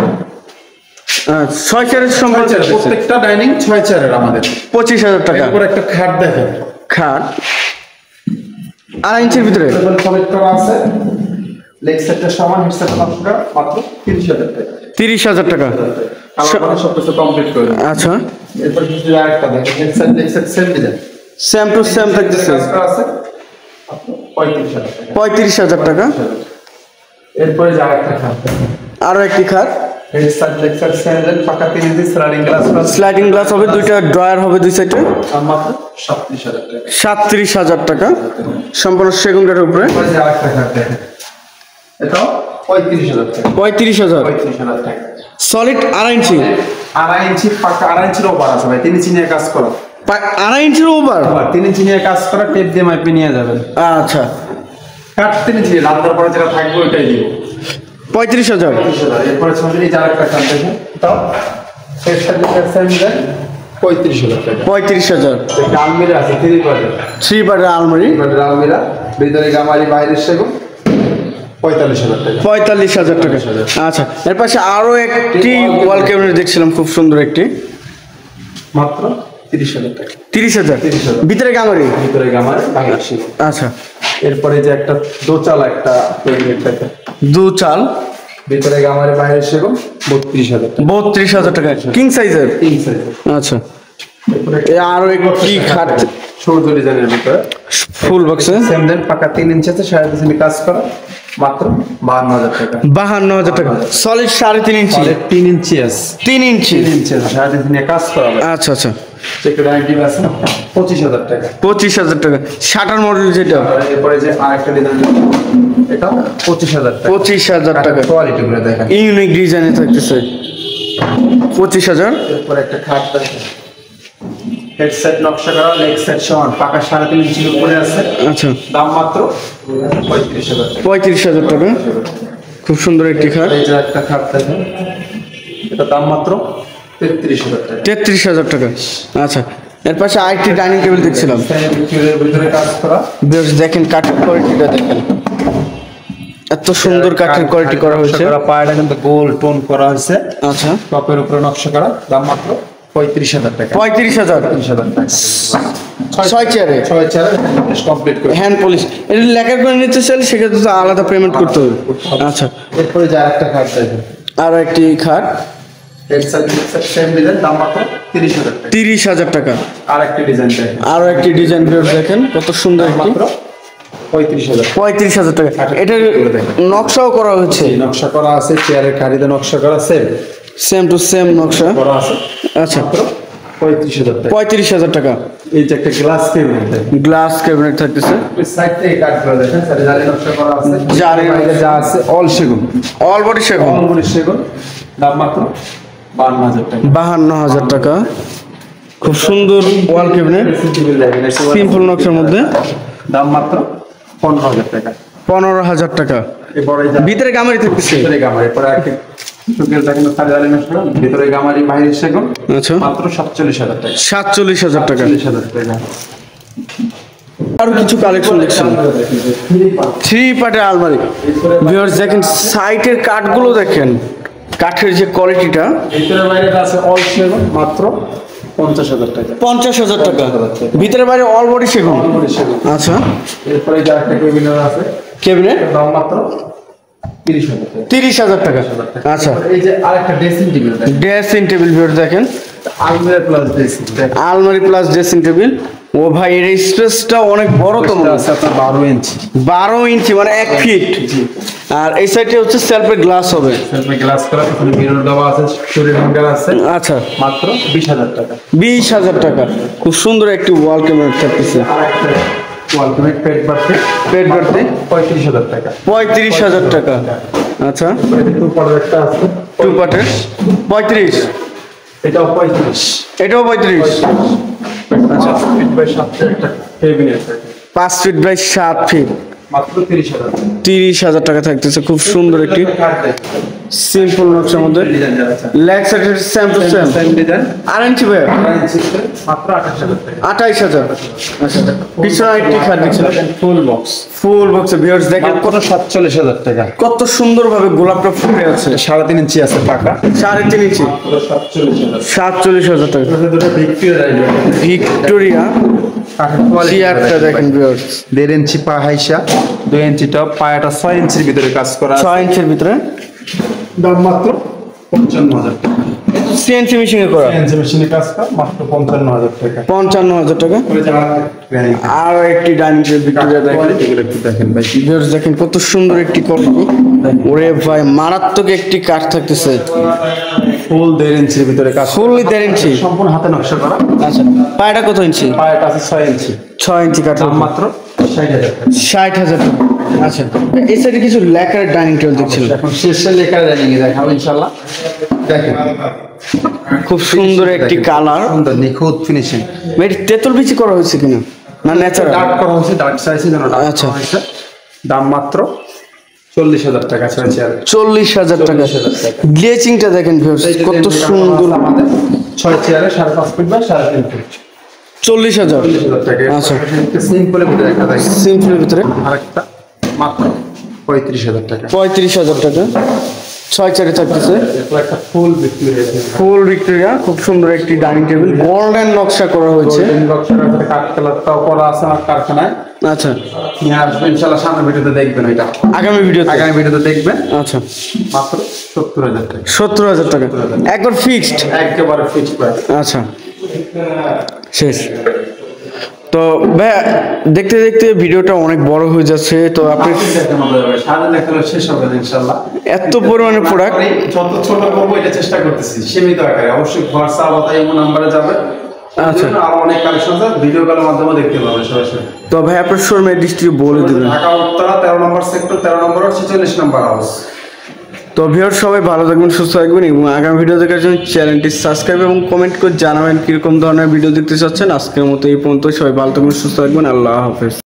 Speaker 3: 6 চেয়ারের সম্পর্ক,
Speaker 1: প্রত্যেকটা ডাইনিং 6 চেয়ারের আমাদের।
Speaker 3: 25,000 টাকা।
Speaker 1: এরপর একটা খাট দেখেন,
Speaker 3: খাট 2.5 ইঞ্চির ভিতরে,
Speaker 1: সলিড করা আছে, লেগ সেটটা সমান, হেড সেটটা মাত্র 30,000 টাকা।
Speaker 3: 30,000 টাকা।
Speaker 1: কালার সব কিছু কমপ্লিট করে দিন।
Speaker 3: আচ্ছা
Speaker 1: এরপর কিছু আরেকটা দেখেন, head set leg set same design,
Speaker 3: same to same থাকতেছে,
Speaker 1: কাজ করা আছে, মাত্র 35,000 টাকা।
Speaker 3: 35,000 টাকা।
Speaker 1: এরপরে যে আরেকটা খাট দেখেন,
Speaker 3: আরো একটি খাট,
Speaker 1: head set leg set same design, পাকা 3 ইঞ্চি স্লাইডিং গ্লাস করা আছে,
Speaker 3: স্লাইডিং গ্লাস হবে, দুইটা ড্রয়ার হবে দুই সাইডে,
Speaker 1: দাম মাত্র 37,000 টাকা।
Speaker 3: 37,000 টাকা সম্পূর্ণ সেগুন কাঠের উপরে।
Speaker 1: এরপরে যে আরেকটা খাট দেখেন, এটাও 35,000 টাকা।
Speaker 3: 35,000
Speaker 1: 35,000 টাকা।
Speaker 3: সলিড 2.5 ইঞ্চি,
Speaker 1: 2.5 ইঞ্চি পাকা, 2.5 ইঞ্চির ওভার আছে ভাই, 3 ইঞ্চি নিয়ে কাজ করা,
Speaker 3: 2.5 ইঞ্চির ওভার।
Speaker 1: 3 ইঞ্চি নিয়ে কাজ করা, টেপ দিয়ে মাইপে নিয়ে যাবেন।
Speaker 3: আচ্ছা
Speaker 1: কাট 3 ইঞ্চি, রান্নার পরে যেটা থাকবে ওইটাই দিব।
Speaker 3: 35,000।
Speaker 1: এরপরে ছবি এই যে আরেকটা খাট দেখেন, তাও সেট সাথে সেম ডিজাইন, 35,000 টাকা।
Speaker 3: 35,000।
Speaker 1: একটা আলমিরা আছে 3 পার্টের,
Speaker 3: 3 পার্টের আলমারি,
Speaker 1: আলমিরা, ভিতরে গামারি, বাইরে সেগুন, 45,000 টাকা।
Speaker 3: 45,000 টাকা। আচ্ছা এর পাশে আরো একটি ওয়াল ক্যাবিনেট দেখছিলাম, খুব সুন্দর একটি,
Speaker 1: মাত্র 30,000 টাকা।
Speaker 3: 30,000।
Speaker 1: 30,000।
Speaker 3: ভিতরে গামারি,
Speaker 1: ভিতরে গামারি, বাইরে সেগুন।
Speaker 3: আচ্ছা
Speaker 1: এরপরে যে একটা দোচালা একটা টয়লেট দেখেন,
Speaker 3: দু চাল,
Speaker 1: ভিতরে গামারি, বাইরে সেগুন, 32,000 টাকা।
Speaker 3: 32,000 টাকা কিং সাইজের।
Speaker 1: তিন সাইজের।
Speaker 3: আচ্ছা
Speaker 1: এরপরে
Speaker 3: এ আরো একটি খাট
Speaker 1: ছোট ডিজাইনের ভিতরে
Speaker 3: ফুল বক্সে,
Speaker 1: সেম দেন, পাকা 3 ইঞ্চি আছে, 3.5 ইঞ্চি কাজ করা, মাত্র 52,000 টাকা।
Speaker 3: 52,000 টাকা। সলিড 3.5 ইঞ্চি,
Speaker 1: 3 ইঞ্চি আছে,
Speaker 3: 3 ইঞ্চি।
Speaker 1: 3 ইঞ্চি আছে, 3.5 ইঞ্চি নিয়ে কাজ করা হবে।
Speaker 3: আচ্ছা আচ্ছা
Speaker 1: চেকের আইটেম আছে 25,000 টাকা।
Speaker 3: 25,000 টাকা। শাটার মডেল যেটা,
Speaker 1: আর এরপরে যে আরেকটা ডিজাইন, এটা 25,000 টাকা।
Speaker 3: 25,000 টাকা।
Speaker 1: কোয়ালিটি গুলো দেখেন,
Speaker 3: ইউনিক ডিজাইনে থাকতেছে 25,000।
Speaker 1: এরপরে একটা খাট দেখেন, হেডসেট নকশা করা, লেগ সেট সমান, পাকা 3.5 ইঞ্চির উপরে আছে,
Speaker 3: আচ্ছা
Speaker 1: দাম মাত্র 35,000 টাকা।
Speaker 3: 35,000 টাকা। খুব সুন্দর একটি খাট,
Speaker 1: এই যে একটা খাট দেখেন, এটা দাম মাত্র 33,000 টাকা।
Speaker 3: 33,000 টাকা। আচ্ছা এর পাশে আরেকটি ডাইনিং টেবিল দেখছিলাম,
Speaker 1: ফ্যানের ভিতরে কাজ করা,
Speaker 3: বেশ দেখেন কাঠের কোয়ালিটিটা দেখেন, এত সুন্দর কাঠের কোয়ালিটি করা হয়েছে।
Speaker 1: পায়াটা কিন্তু গোল টোন করা হয়েছে,
Speaker 3: আচ্ছা
Speaker 1: টপের উপরে নকশা করা, দাম মাত্র 35,000 টাকা।
Speaker 3: 35,000।
Speaker 1: 35,000 টাকা।
Speaker 3: 6 চেয়ারে
Speaker 1: 6 চেয়ারে কমপ্লিট করে।
Speaker 3: হ্যান্ড পলিশ, এটা লেখা করে নিতে চাইলে সেক্ষেত্রে তো আলাদা পেমেন্ট করতে হবে। আচ্ছা
Speaker 1: এরপরে যে আরেকটা খাট দেখেন,
Speaker 3: আর একটি খাট,
Speaker 1: হেডসেট সেম ডিজাইন, দাম মাত্র 30,000 টাকা।
Speaker 3: 30,000 টাকা।
Speaker 1: আর একটা ডিজাইন দেখেন,
Speaker 3: আরো একটি ডিজাইন দেখেন কত সুন্দর একটি,
Speaker 1: মাত্র 35,000 টাকা।
Speaker 3: 35,000 টাকা। এটার নকশাও করা হয়েছে,
Speaker 1: এই নকশা করা আছে, চেয়ারের কাঠিতে নকশা করা
Speaker 3: সেম টু সেম নকশা
Speaker 1: করা আছে,
Speaker 3: আচ্ছা।
Speaker 1: মাত্র 35,000 টাকা।
Speaker 3: 35,000 টাকা।
Speaker 1: এই যে একটা গ্লাস টেবিল দেখেন,
Speaker 3: গ্লাস ক্যাবিনেট থাকতেছে,
Speaker 1: সাইড থেকে কাট করে দেখেন, সাইডে জালি নকশা করা আছে,
Speaker 3: জালি
Speaker 1: বাইরে যা আছে অল সেগুন,
Speaker 3: অল বডি সেগুন।
Speaker 1: অল বডি সেগুন, দাম মাত্র 52,000 টাকা।
Speaker 3: 52,000 টাকা। খুব সুন্দর ওয়াল ক্যাবিনেট, সিম্পল নকশার মধ্যে,
Speaker 1: দাম মাত্র 15,000 টাকা।
Speaker 3: 15,000 টাকা।
Speaker 1: এরপরে
Speaker 3: ভিতরে গামারি থাকতেছে,
Speaker 1: ভিতরে গামারি, এরপরে একটা শুকিয়ে দেখেন সাইডে জালি নকশা, ভিতরে গামারি, বাইরে সেগুন,
Speaker 3: আচ্ছা।
Speaker 1: মাত্র 47,000 টাকা।
Speaker 3: 47,000 টাকা।
Speaker 1: 47,000 টাকা।
Speaker 3: আরো কিছু কালেকশন দেখছেন, থ্রি পার্টের আলমারি। ভিউয়ার্স দেখেন সাইটের কাঠগুলো দেখেন, কাঠের যে কোয়ালিটিটা,
Speaker 1: ভিতরে বাইরে আছে অল সেগুন, মাত্র 50,000 টাকা।
Speaker 3: 50,000 টাকা। ভিতরে বাইরে অল বডি সেগুন,
Speaker 1: অল বডি সেগুন।
Speaker 3: আচ্ছা।
Speaker 1: এরপরে যা একটা কেবিনেট আছে,
Speaker 3: ক্যাবিনেট
Speaker 1: দাম মাত্র 30,000 টাকা।
Speaker 3: 30,000 টাকা। আচ্ছা।
Speaker 1: এই যে আরেকটা ড্রেসিং টেবিল দেখেন,
Speaker 3: ড্রেসিং টেবিল ভিউয়ার্স দেখেন,
Speaker 1: আলমিরা প্লাস ড্রেসিং টেবিল
Speaker 3: আলমারি প্লাস ড্রেসিং টেবিল। ও ভাই এর স্পেসটা অনেক বড় তো মনে
Speaker 1: আছে
Speaker 3: হচ্ছে।
Speaker 1: আপনার 12 ইঞ্চি।
Speaker 3: 12 ইঞ্চি মানে 1 ফিট। আর এই সাইডে হচ্ছে সেলফের গ্লাস হবে,
Speaker 1: সেলফে গ্লাস করা, এখানে মিরর দেওয়া আছে, শরীর হ্যাঙ্গার আছে,
Speaker 3: আচ্ছা।
Speaker 1: মাত্র 20,000 টাকা।
Speaker 3: 20,000 টাকা। খুব সুন্দর একটি ওয়াল ক্যাবিনেট থাকতেছে,
Speaker 1: আরেকটা ওয়াল ক্যাবিনেট পেট বাড়তে
Speaker 3: পেট বাড়তে
Speaker 1: 35,000 টাকা।
Speaker 3: 35,000 টাকা। আচ্ছা।
Speaker 1: এটা টু পার্টের একটা আছে,
Speaker 3: টু পার্টের 35,
Speaker 1: এটাও 35।
Speaker 3: এটাও 35।
Speaker 1: আচ্ছা, ফিট বাই 7 একটা কেবিনেট আছে,
Speaker 3: 5 ফিট বাই 7 ফিট,
Speaker 1: মাত্র 30,000 টাকা।
Speaker 3: 30,000 টাকা থাকতেছে। খুব সুন্দর একটি সিম্পল নকশার মধ্যে,
Speaker 1: ডিজাইন যারা আছে,
Speaker 3: লেগ সাইডের same to same.
Speaker 1: Same design,
Speaker 3: আর ইঞ্চি ভাই
Speaker 1: মাত্র 28,000 টাকা।
Speaker 3: 28,000। আচ্ছা। পিছনে একটি খাট দিচ্ছিল,
Speaker 1: ফুল বক্স,
Speaker 3: ফুল বক্সে ভিউয়ার্স দেখেন
Speaker 1: কত 47,000 টাকা।
Speaker 3: কত সুন্দরভাবে গোলাপটা ফুটে আছে।
Speaker 1: 3.5 ইঞ্চি আছে পাকা,
Speaker 3: 3.5 ইঞ্চি,
Speaker 1: 47,000।
Speaker 3: 47,000 টাকা।
Speaker 1: দুটো ভিক্টোরিয়া
Speaker 3: ভিক্টোরিয়া চেয়ারটা দেখেন ভিউয়ার্স,
Speaker 1: 1.5 ইঞ্চি পা হাইসা, 2 ইঞ্চি টপ, পায়াটা 6 ইঞ্চির ভিতরে কাজ করা,
Speaker 3: 6 ইঞ্চির ভিতরে,
Speaker 1: দাম মাত্র 55,000 টাকা।
Speaker 3: সিএনসি মেশিনে করা,
Speaker 1: এনজি মেশিনে কাজ করা, মাত্র 55,000 টাকা।
Speaker 3: 55,000 টাকা।
Speaker 1: ওই যে
Speaker 3: আর একটি ডাইনিং টেবিল ভিক্টোরিয়া দেখেন,
Speaker 1: এগুলো একটু দেখেন ভাই,
Speaker 3: ভিউয়ার্স দেখেন কত সুন্দর একটি কোয়ালিটি। ওরে ভাই মারাত্মক একটি কাঠ থাকতেছে,
Speaker 1: ফুল 1.5 ইঞ্চির ভিতরে কাজ,
Speaker 3: ফুললি 1.5 ইঞ্চি।
Speaker 1: সম্পূর্ণ হাতে নকশা করা,
Speaker 3: আচ্ছা। পায়টা কত ইঞ্চি?
Speaker 1: পায়াটা আছে 6 ইঞ্চি,
Speaker 3: 6 ইঞ্চি কাঠ,
Speaker 1: দাম মাত্র 60,000 টাকা।
Speaker 3: 60,000 টাকা। আচ্ছা। এই সাইডে কিছু লেকার ডাইনিং টেবিল দেখছিলাম,
Speaker 1: এখন শেষে লেখা জানিয়ে দেখাবো ইনশাআল্লাহ। দেখেন
Speaker 3: খুব সুন্দর একটি কালার।
Speaker 1: সুন্দর নিখুঁত ফিনিশিং,
Speaker 3: তেঁতুল বিচি করা হয়েছে কিনা না ন্যাচারাল?
Speaker 1: ডার্ক করা হয়েছে, ডার্ক সাইজে যেন ডার্ক
Speaker 3: আচ্ছা।
Speaker 1: করা হয়েছে। দাম মাত্র 40,000 টাকা।
Speaker 3: 40,000 টাকা। গ্লেচিংটা দেখেন ভিউয়ার্স কত সুন্দর।
Speaker 1: আমাদের 6 চেয়ারে 5.5 ফিট বা 3.5 ফিট,
Speaker 3: 40,000।
Speaker 1: 40,000 টাকা।
Speaker 3: আচ্ছা।
Speaker 1: সিম্পলের ভিতরে একটা দেখেন,
Speaker 3: সিম্পলের ভিতরে
Speaker 1: আরেকটা মাত্র 35,000 টাকা।
Speaker 3: 35,000 টাকা। 6 চেয়ারে থাকতেছে,
Speaker 1: এরপর একটা ফুল ভিক্টোরিয়া,
Speaker 3: ফুল ভিক্টোরিয়া। খুব সুন্দর একটি ডাইনিং টেবিল, গোল্ডেন নকশা করা হয়েছে।
Speaker 1: গোল্ডেন বক্সের ভিতরে কাঠ কালারটাও করা আছে আমার কারখানায়,
Speaker 3: আচ্ছা।
Speaker 1: নিয়ে আসবেন ইনশাআল্লাহ। সামনের ভিডিওতে দেখবেন, ওইটা
Speaker 3: আগামী ভিডিওতে।
Speaker 1: আগামী ভিডিওতে দেখবেন।
Speaker 3: আচ্ছা।
Speaker 1: মাত্র 70,000 টাকা,
Speaker 3: 70,000 টাকা একবার ফিক্সড।
Speaker 1: একেবারে ফিক্সড প্রাইস।
Speaker 3: আচ্ছা, শেষ। তো ভাই দেখতে দেখতে ভিডিওটা অনেক বড় হয়ে যাচ্ছে, তো আপনি
Speaker 1: সারা দেখালে শেষ হবে না ইনশাআল্লাহ।
Speaker 3: এত পরিমাণে প্রোডাক্ট,
Speaker 1: যত ছোট করবো এটা চেষ্টা করতেছি সীমিত আকারে, অবশ্যই হোয়াটসঅ্যাপ অথবা ইমো নাম্বারে যাবে।
Speaker 3: আচ্ছা।
Speaker 1: আরো অনেক কালেকশন আছে, ভিডিও কলের মাধ্যমে দেখতে পাবেন সরাসরি।
Speaker 3: তো ভাই আপনার শোরুমের ডিস্ট্রিক্ট বলে দিবেন।
Speaker 1: ঢাকা উত্তরা 13 নম্বর সেক্টর, 13 নম্বর 46 নম্বর হাউস।
Speaker 3: তো ভিউয়ার সবাই ভালো থাকবেন, সুস্থ থাকবেন এবং আগামী ভিডিও দেখার জন্য চ্যানেলটি সাবস্ক্রাইব এবং কমেন্ট করে জানাবেন কিরকম ধরনের ভিডিও দেখতে চাচ্ছেন। আজকের মতো এই পর্যন্ত, সবাই ভালো থাকবেন, সুস্থ থাকবেন, আল্লাহ হাফেজ।